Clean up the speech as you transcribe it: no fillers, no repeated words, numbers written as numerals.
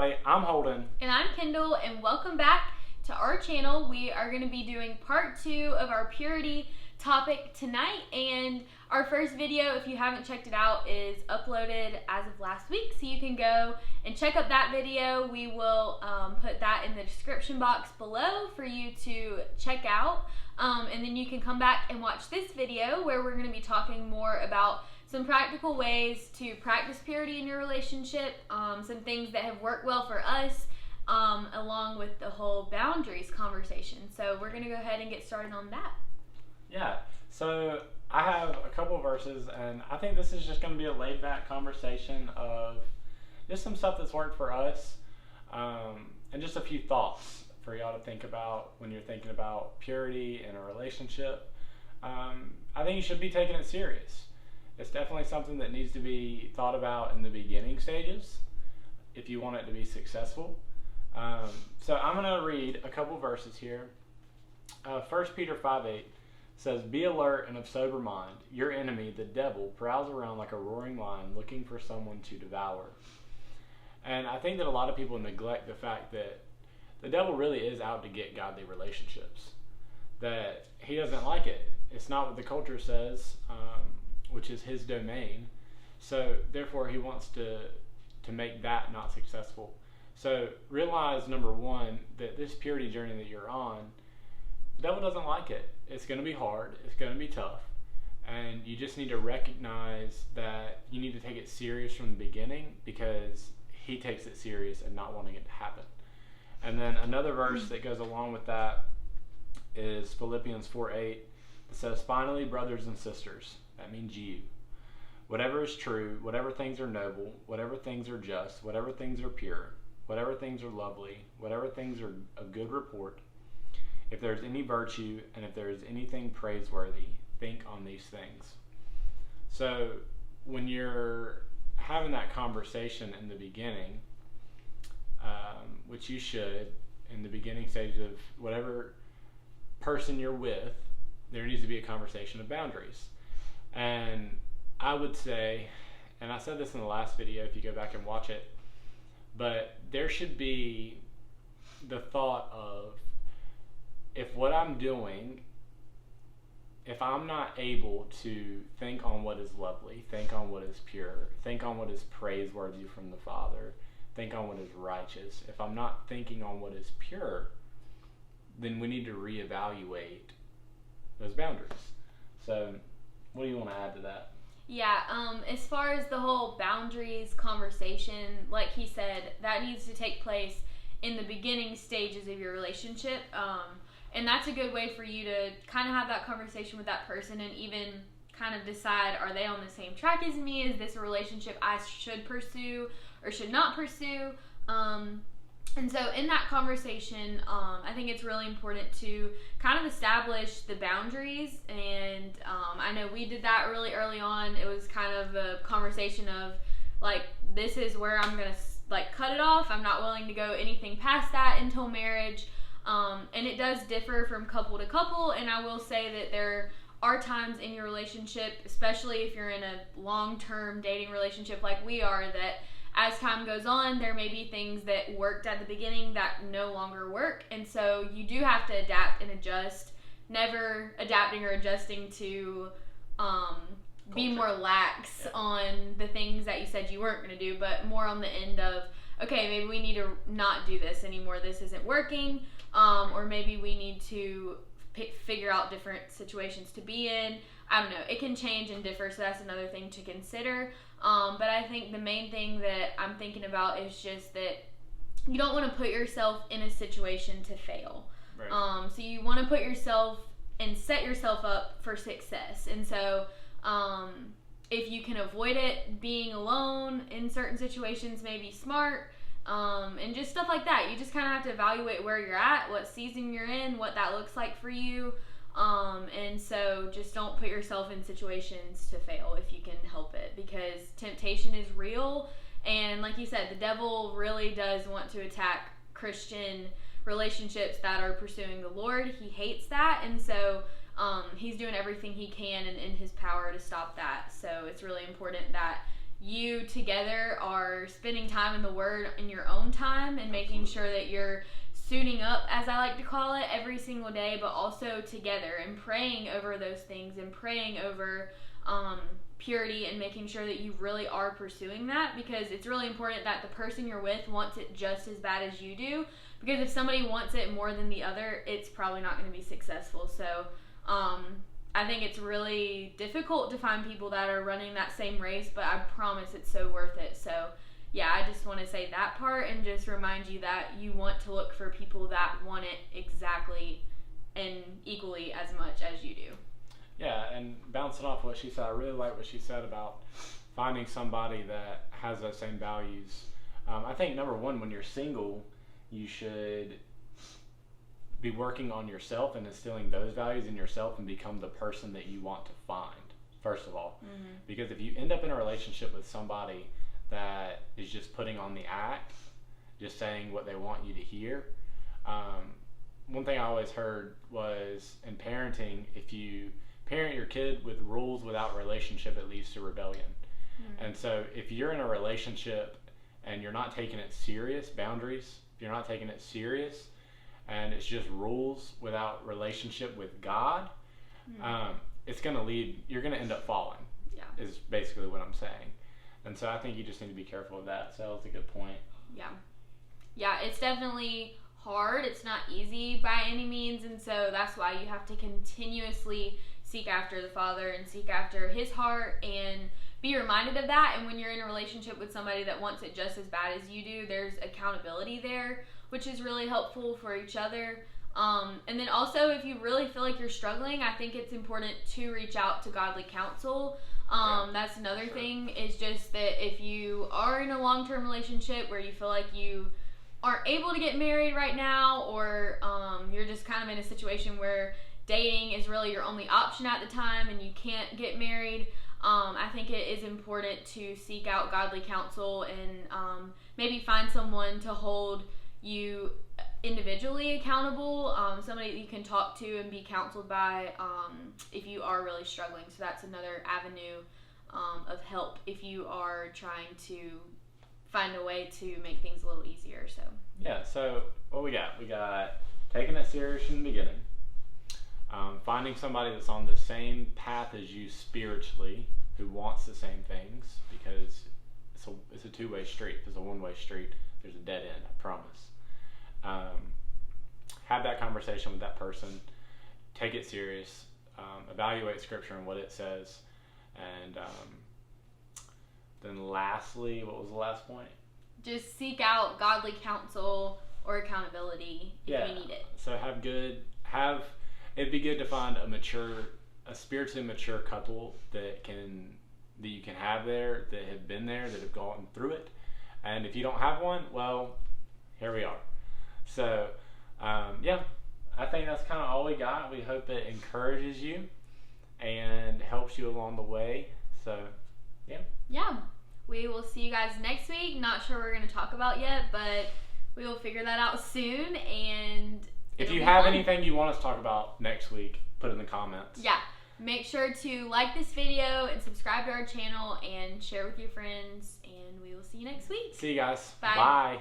everybody. I'm Holden. And I'm Kendall, and welcome back to our channel. We are going to be doing part 2 of our purity topic tonight, and our first video, if you haven't checked it out, is uploaded as of last week, so you can go and check out that video. We will put that in the description box below for you to check out, and then you can come back and watch this video where we're going to be talking more about some practical ways to practice purity in your relationship, some things that have worked well for us, along with the whole boundaries conversation. So we're going to go ahead and get started on that. Yeah, so I have a couple verses, and I think this is just going to be a laid-back conversation of just some stuff that's worked for us, and just a few thoughts for y'all to think about when you're thinking about purity in a relationship. I think you should be taking it serious. It's definitely something that needs to be thought about in the beginning stages if you want it to be successful. So I'm going to read a couple verses here. 1 Peter 5:8 says, "Be alert and of sober mind. Your enemy, the devil, prowls around like a roaring lion looking for someone to devour." And I think that a lot of people neglect the fact that the devil really is out to get godly relationships. That he doesn't like it. It's not what the culture says, which is his domain. So therefore he wants to make that not successful. So realize, number one, that this purity journey that you're on, the devil doesn't like it. It's going to be hard. It's going to be tough. And you just need to recognize that you need to take it serious from the beginning, because he takes it serious and not wanting it to happen. And then another verse that goes along with that is Philippians 4:8. It says, "Finally, brothers and sisters," that means you, "whatever is true, whatever things are noble, whatever things are just, whatever things are pure, whatever things are lovely, whatever things are of good report, if there is any virtue and if there is anything praiseworthy, think on these things." So when you're having that conversation in the beginning, which you should, in the beginning stage of whatever person you're with, there needs to be a conversation of boundaries. And I would say, and I said this in the last video if you go back and watch it, but there should be the thought of, if what I'm doing, if I'm not able to think on what is lovely, think on what is pure, think on what is praiseworthy from the Father, think on what is righteous, if I'm not thinking on what is pure, then we need to reevaluate those boundaries. So what do you want to add to that? Yeah, as far as the whole boundaries conversation, like he said, that needs to take place in the beginning stages of your relationship. And that's a good way for you to kind of have that conversation with that person and even kind of decide, are they on the same track as me? Is this a relationship I should pursue or should not pursue? And so in that conversation, I think it's really important to kind of establish the boundaries. And I know we did that really early on. It was kind of a conversation of, like, this is where I'm going to cut it off. I'm not willing to go anything past that until marriage. And it does differ from couple to couple. And I will say that there are times in your relationship, especially if you're in a long-term dating relationship like we are, that as time goes on, there may be things that worked at the beginning that no longer work. And so you do have to adapt and adjust, never adapting or adjusting to be more lax on the things that you said you weren't going to do, but more on the end of, okay, maybe we need to not do this anymore. This isn't working. Or maybe we need to figure out different situations to be in. I don't know. It can change and differ, so that's another thing to consider. But I think the main thing that I'm thinking about is just that you don't want to put yourself in a situation to fail. Right. So you want to put yourself and set yourself up for success. And so if you can avoid it, being alone in certain situations may be smart. And just stuff like that. You just kind of have to evaluate where you're at, what season you're in, what that looks like for you. And so just don't put yourself in situations to fail if you can help it, because temptation is real. And like you said, the devil really does want to attack Christian relationships that are pursuing the Lord. He hates that. And so he's doing everything he can and in his power to stop that. So it's really important that you together are spending time in the Word in your own time and making sure that you're suiting up, as I like to call it, every single day, but also together and praying over those things and praying over purity and making sure that you really are pursuing that, because it's really important that the person you're with wants it just as bad as you do, because if somebody wants it more than the other, it's probably not going to be successful. So I think it's really difficult to find people that are running that same race, but I promise it's so worth it. So yeah, I just want to say that part and just remind you that you want to look for people that want it exactly and equally as much as you do. Yeah, and bouncing off what she said, I really like what she said about finding somebody that has those same values. I think number one, when you're single, you should be working on yourself and instilling those values in yourself and become the person that you want to find, first of all. Mm-hmm. Because if you end up in a relationship with somebody that is just putting on the act, just saying what they want you to hear, one thing I always heard was in parenting, if you parent your kid with rules without relationship, it leads to rebellion. Mm-hmm. And so if you're in a relationship and you're not taking it serious, boundaries, if you're not taking it serious, and it's just rules without relationship with God, it's going to lead, you're going to end up falling, is basically what I'm saying. And so I think you just need to be careful of that. So that's a good point. Yeah, it's definitely hard. It's not easy by any means, and so that's why you have to continuously seek after the Father and seek after His heart and be reminded of that. And when you're in a relationship with somebody that wants it just as bad as you do, there's accountability there, which is really helpful for each other. And then also, if you really feel like you're struggling, I think it's important to reach out to godly counsel. That's another thing, is just that if you are in a long-term relationship where you feel like you aren't able to get married right now, or you're just kind of in a situation where dating is really your only option at the time and you can't get married, I think it is important to seek out godly counsel and maybe find someone to hold you individually accountable, somebody that you can talk to and be counseled by if you are really struggling. So that's another avenue of help if you are trying to find a way to make things a little easier. So what we got taking it serious in the beginning, finding somebody that's on the same path as you spiritually, who wants the same things, because it's a two-way street. There's a one-way street. There's a dead end, I promise. Have that conversation with that person, take it serious, evaluate Scripture and what it says, and then lastly, what was the last point? Just seek out godly counsel or accountability if you need it. So it'd be good to find a spiritually mature couple that you can have there, that have been there, that have gone through it. And if you don't have one, well, here we are. So, I think that's kind of all we got. We hope it encourages you and helps you along the way. So, yeah. We will see you guys next week. Not sure what we're going to talk about yet, but we will figure that out soon. And if you have anything you want us to talk about next week, put it in the comments. Yeah. Make sure to like this video and subscribe to our channel and share with your friends. And we will see you next week. See you guys. Bye. Bye.